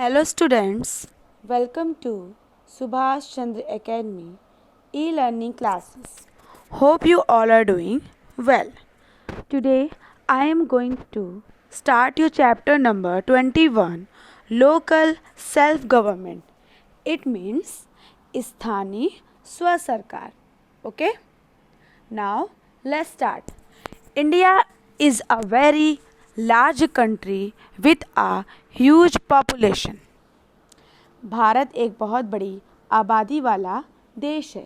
Hello students, welcome to Subhash Chandra Academy e-learning classes. Hope you all are doing well. Today I am going to start your chapter number 21, Local Self-Government. It means स्थानीय स्व सरकार. Okay? Now let's start. India is a very large country with a huge population. Bharat एक बहुत बड़ी आबादी वाला देश है.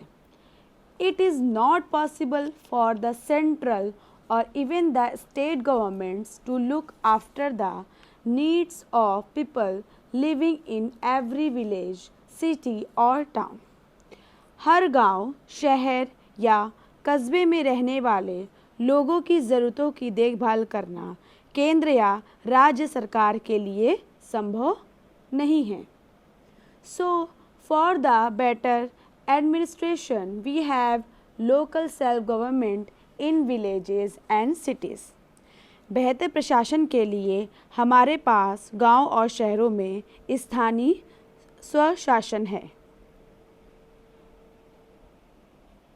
It is not possible for the central or even the state governments to look after the needs of people living in every village, city or town. हर गांव, शहर या कस्बे में रहने वाले लोगों की ज़रूरतों की देखभाल करना केंद्र या राज्य सरकार के लिए संभव नहीं है. So, for the better administration, we have local self-government in villages and cities. बेहतर प्रशासन के लिए हमारे पास गांव और शहरों में स्थानीय स्वशासन है.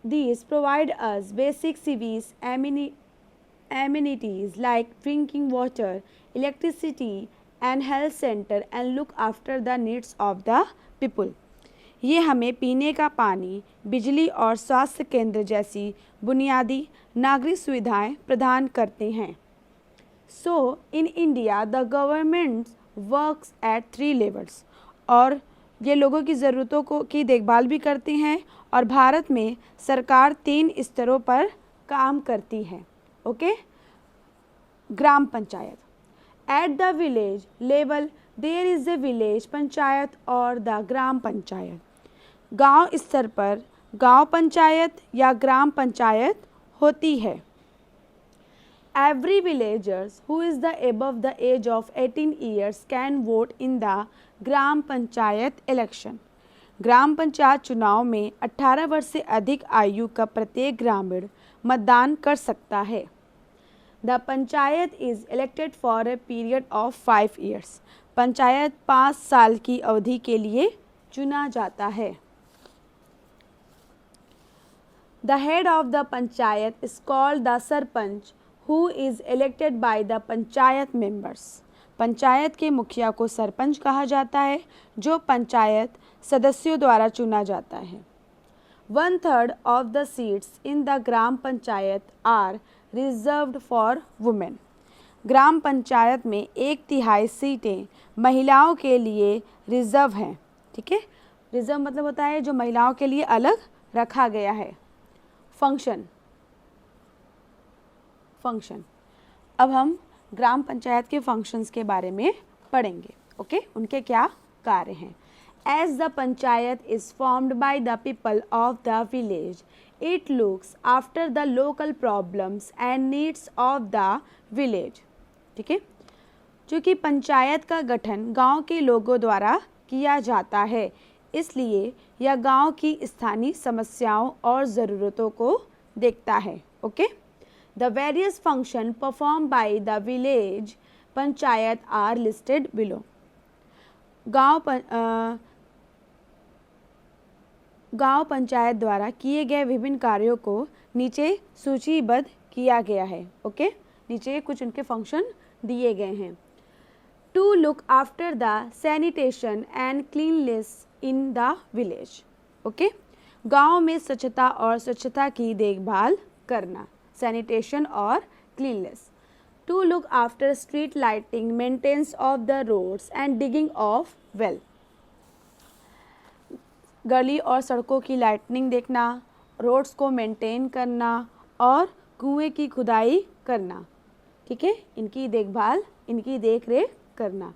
These provide us basic civic amenities like drinking water, electricity and health center and look after the needs of the people. ये हमें पीने का पानी, बिजली और स्वास्थ्य केंद्र जैसी बुनियादी नागरिक सुविधाएं प्रदान करते हैं. So, in India, the government works at 3 levels. और ये लोगों की ज़रूरतों की देखभाल भी करती हैं और भारत में सरकार 3 स्तरों पर काम करती है. Okay. Gram panchayat. At the village level, there is a village panchayat और the ग्राम पंचायत. गांव स्तर पर गांव पंचायत या ग्राम पंचायत होती है. Every villager who is above the age of 18 years can vote in the gram panchayat election. Gram panchayat चुनाव में 18 वर्ष से अधिक आयु का प्रत्येक ग्रामीण मतदान कर सकता है. The panchayat is elected for a period of 5 years. Panchayat 5 साल की अवधि के लिए चुना जाता है. The head of the panchayat is called the sarpanch who is elected by the panchayat members. Panchayat के मुखिया को सरपंच कहा जाता है जो पंचायत सदस्यों द्वारा चुना जाता है. 1/3 of the seats in the gram panchayat are reserved for women. ग्राम पंचायत में 1/3 सीटें महिलाओं के लिए रिजर्व हैं. ठीक है. रिजर्व मतलब होता है जो महिलाओं के लिए अलग रखा गया है. फंक्शन. अब हम ग्राम पंचायत के फंक्शंस के बारे में पढ़ेंगे. ओके. उनके क्या कार्य हैं. As the panchayat is formed by the people of the village, it looks after the local problems and needs of the village. ठीक है. चूँकि पंचायत का गठन गांव के लोगों द्वारा किया जाता है, इसलिए यह गांव की स्थानीय समस्याओं और ज़रूरतों को देखता है. Okay. The various functions performed by the village panchayat are listed below. गांव पंचायत द्वारा किए गए विभिन्न कार्यों को नीचे सूचीबद्ध किया गया है. ओके. नीचे कुछ उनके फंक्शन दिए गए हैं. To look after the sanitation and cleanliness in the village. Okay. गांव में स्वच्छता और स्वच्छता की देखभाल करना. सैनिटेशन और cleanness. To look after street lighting, maintenance of the roads and digging of well. गली और सड़कों की लाइटनिंग देखना, रोड्स को मेंटेन करना और कुएं की खुदाई करना. ठीक है. इनकी देखभाल, इनकी देख रेख करना.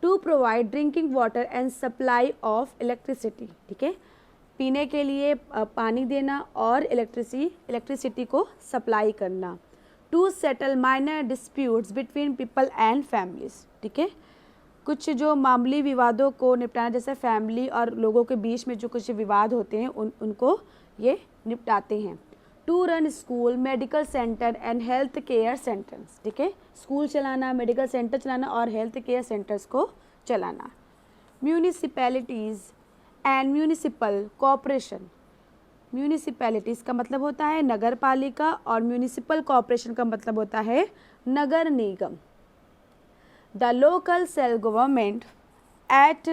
To provide drinking water and supply of electricity. ठीक है. पीने के लिए पानी देना और इलेक्ट्रिसिटी को सप्लाई करना. To settle minor disputes between people and families. ठीक है. कुछ जो मामूली विवादों को निपटाना, जैसे फैमिली और लोगों के बीच में जो कुछ विवाद होते हैं उनको ये निपटाते हैं. To run school, medical centre and health care centres. ठीक है. स्कूल चलाना, मेडिकल सेंटर चलाना और हेल्थ केयर सेंटर्स को चलाना. Municipalities and municipal corporation. Municipalities का मतलब होता है नगर पालिका और म्यूनिसिपल कॉरपोरेशन का मतलब होता है नगर निगम। The local self government at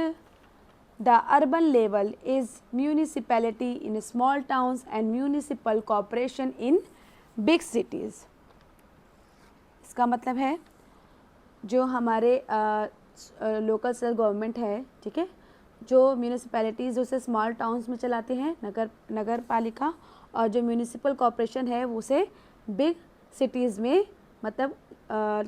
the urban level is municipality in small towns and municipal corporation in big cities. इसका मतलब है जो हमारे लोकल सेल्फ गवर्नमेंट है, ठीक है, जो म्यूनिसिपैलिटीज़ उसे स्मॉल टाउन्स में चलाते हैं नगर पालिका, और जो म्यूनिसिपल कॉरपोरेशन है उसे बिग सिटीज़ में मतलब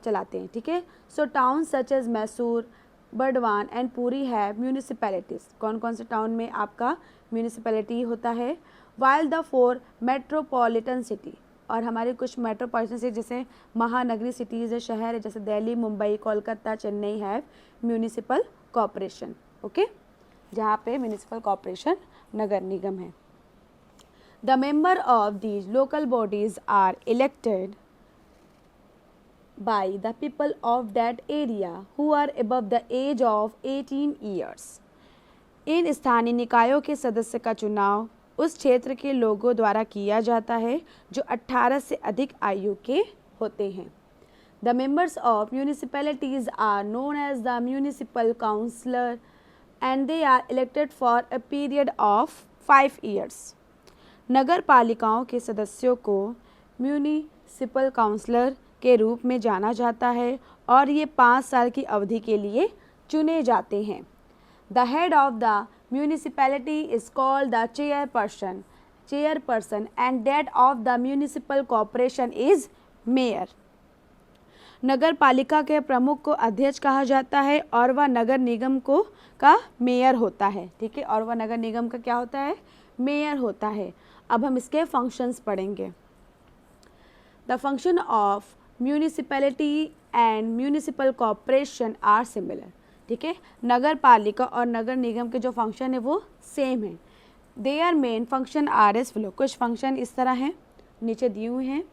चलाते हैं, ठीक है। So town such as Mysore, Burdwan and Puri है म्यूनिसिपैलिटीज़। कौन कौन से टाउन में आपका म्यूनिसिपैलिटी होता है? वाइल द 4 मेट्रोपॉलिटन सिटी, और हमारे कुछ मेट्रोपॉलिटन सिटी जैसे महानगरी सिटीज़ है, शहर है, जैसे दिल्ली, मुंबई, कोलकाता, चेन्नई है म्यूनिसिपल कॉरपोरेशन, ओके, जहाँ पे म्यूनिसिपल कॉरपोरेशन नगर निगम है। The member of these local bodies are elected by the people of that area who are above the age of 18 years। इन स्थानीय निकायों के सदस्य का चुनाव उस क्षेत्र के लोगों द्वारा किया जाता है जो 18 से अधिक आयु के होते हैं। The members of municipalities are known as the municipal councillor and they are elected for a period of 5 years। नगर पालिकाओं के सदस्यों को म्यूनिसिपल काउंसलर के रूप में जाना जाता है और ये 5 साल की अवधि के लिए चुने जाते हैं। The head of the municipality is called the chairperson and that of the municipal corporation is mayor. नगर पालिका के प्रमुख को अध्यक्ष कहा जाता है और वह नगर निगम को का मेयर होता है, ठीक है, और वह नगर निगम का क्या होता है? मेयर होता है। अब हम इसके फंक्शंस पढ़ेंगे। The function of municipality and municipal corporation are similar, ठीक है, नगर पालिका और नगर निगम के जो फंक्शन है वो सेम है। Their main function are as follows, कुछ फंक्शन इस तरह हैं, नीचे दिए हुए हैं।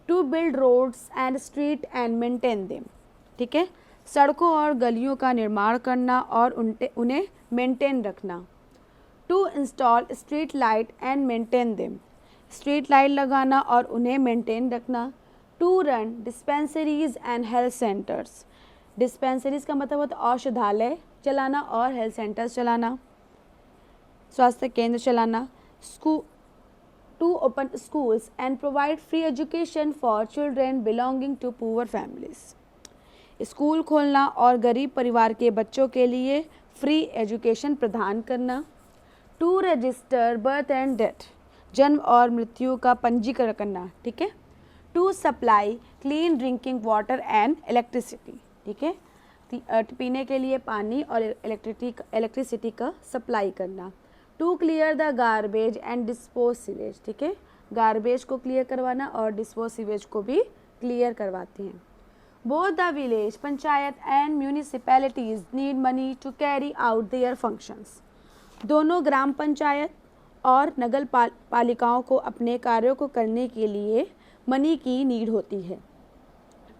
To build roads and street and maintain them, ठीक है, सड़कों और गलियों का निर्माण करना और उन्हें मेंटेन रखना। To install street light and maintain them, street light लगाना और उन्हें मेंटेन रखना। To run dispensaries and health centres, dispensaries का मतलब होता है औषधालय चलाना और हेल्थ सेंटर्स चलाना, स्वास्थ्य केंद्र चलाना। To open schools and provide free education for children belonging to poor families, school खोलना और गरीब परिवार के बच्चों के लिए फ्री एजुकेशन प्रदान करना। To register birth and death, जन्म और मृत्यु का पंजीकरण करना, ठीक है। To supply clean drinking water and electricity, ठीक है, पीने के लिए पानी और इलेक्ट्रिसिटी का सप्लाई करना। To clear the garbage and dispose sewage, ठीक है, गार्बेज को क्लियर करवाना और डिस्पोज सीवेज को भी क्लियर करवाते हैं। Both the village panchayat and municipalities need money to carry out their functions, दोनों ग्राम पंचायत और नगर पालिकाओं को अपने कार्यों को करने के लिए मनी की नीड होती है।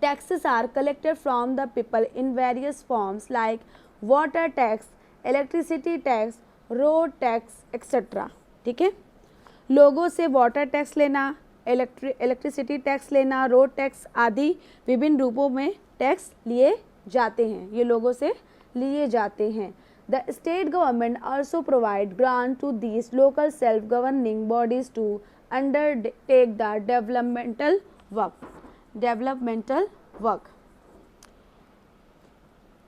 Taxes are collected from the people in various forms like water tax, electricity tax, road tax etcetera, ठीक है, लोगों से वाटर टैक्स लेना, इलेक्ट्रिसिटी टैक्स लेना, रोड टैक्स आदि विभिन्न रूपों में टैक्स लिए जाते हैं, ये लोगों से लिए जाते हैं। The state government also provide grant to these local self-governing bodies to undertake the developmental work।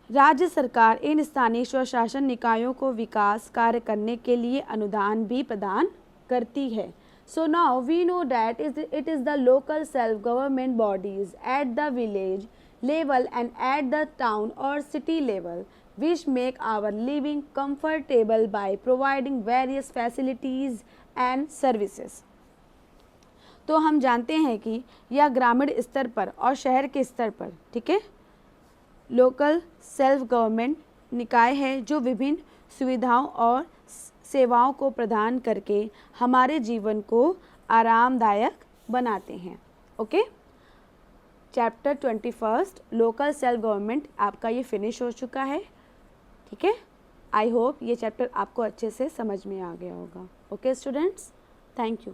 राज्य सरकार इन स्थानीय स्वशासन निकायों को विकास कार्य करने के लिए अनुदान भी प्रदान करती है। So now we know that it is the local self-government bodies at the village level and at the town or city level which make our living comfortable by providing various facilities and services। तो हम जानते हैं कि यह ग्रामीण स्तर पर और शहर के स्तर पर, ठीक है, लोकल सेल्फ गवर्नमेंट निकाय है जो विभिन्न सुविधाओं और सेवाओं को प्रदान करके हमारे जीवन को आरामदायक बनाते हैं। Okay, chapter 21 local self government आपका ये फिनिश हो चुका है, ठीक है। आई होप ये चैप्टर आपको अच्छे से समझ में आ गया होगा. Okay students, thank you.